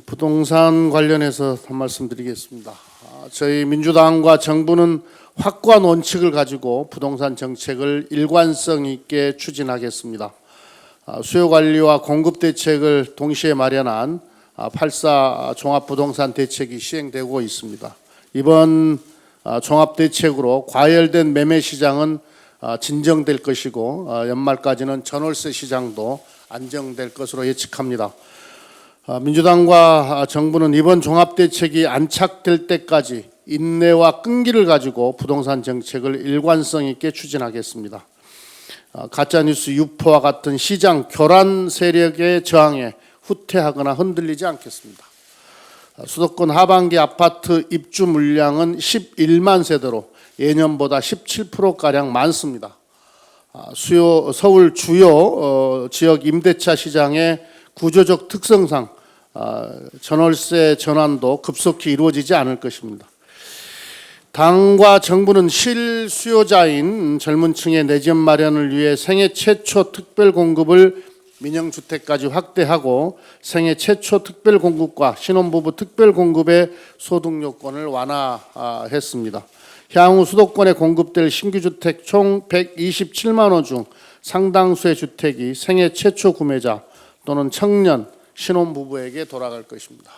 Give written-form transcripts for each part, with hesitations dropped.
부동산 관련해서 한 말씀 드리겠습니다. 저희 민주당과 정부는 확고한 원칙을 가지고 부동산 정책을 일관성 있게 추진하겠습니다. 수요 관리와 공급 대책을 동시에 마련한 8.4 종합부동산 대책이 시행되고 있습니다. 이번 종합대책으로 과열된 매매 시장은 진정될 것이고 연말까지는 전월세 시장도 안정될 것으로 예측합니다. 민주당과 정부는 이번 종합대책이 안착될 때까지 인내와 끈기를 가지고 부동산 정책을 일관성 있게 추진하겠습니다. 가짜뉴스 유포와 같은 시장 교란 세력의 저항에 후퇴하거나 흔들리지 않겠습니다. 수도권 하반기 아파트 입주 물량은 11만 세대로 예년보다 17%가량 많습니다. 서울 주요 지역 임대차 시장의 구조적 특성상 전월세 전환도 급속히 이루어지지 않을 것입니다. 당과 정부는 실수요자인 젊은 층의 내 집 마련을 위해 생애 최초 특별 공급을 민영주택까지 확대하고 생애 최초 특별 공급과 신혼부부 특별 공급의 소득 요건을 완화했습니다. 향후 수도권에 공급될 신규 주택 총 127만 호 중 상당수의 주택이 생애 최초 구매자 또는 청년, 신혼부부에게 돌아갈 것입니다.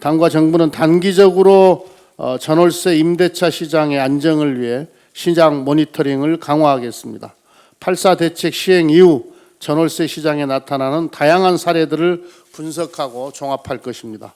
당과 정부는 단기적으로 전월세 임대차 시장의 안정을 위해 시장 모니터링을 강화하겠습니다. 8.4 대책 시행 이후 전월세 시장에 나타나는 다양한 사례들을 분석하고 종합할 것입니다.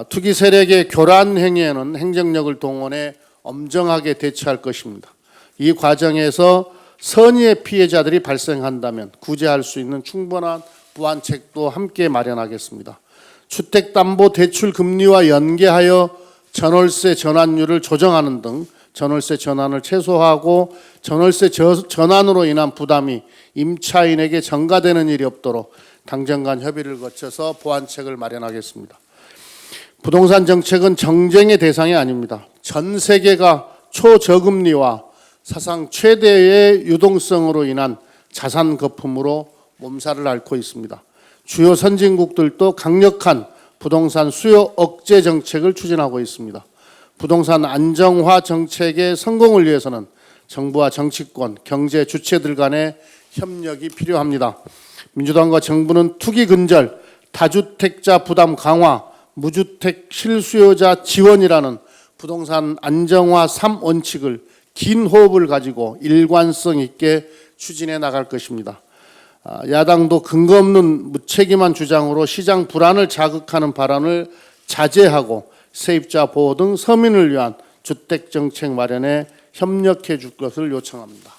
투기 세력의 교란 행위에는 행정력을 동원해 엄정하게 대처할 것입니다. 이 과정에서 선의의 피해자들이 발생한다면 구제할 수 있는 충분한 보완책도 함께 마련하겠습니다. 주택담보대출 금리와 연계하여 전월세 전환율을 조정하는 등 전월세 전환을 최소화하고 전월세 전환으로 인한 부담이 임차인에게 전가되는 일이 없도록 당정 간 협의를 거쳐서 보완책을 마련하겠습니다. 부동산 정책은 정쟁의 대상이 아닙니다. 전 세계가 초저금리와 사상 최대의 유동성으로 인한 자산 거품으로 몸살을 앓고 있습니다. 주요 선진국들도 강력한 부동산 수요 억제 정책을 추진하고 있습니다. 부동산 안정화 정책의 성공을 위해서는 정부와 정치권, 경제 주체들 간의 협력이 필요합니다. 민주당과 정부는 투기 근절, 다주택자 부담 강화, 무주택 실수요자 지원이라는 부동산 안정화 3원칙을 긴 호흡을 가지고 일관성 있게 추진해 나갈 것입니다. 야당도 근거 없는 무책임한 주장으로 시장 불안을 자극하는 발언을 자제하고 세입자 보호 등 서민을 위한 주택 정책 마련에 협력해 줄 것을 요청합니다.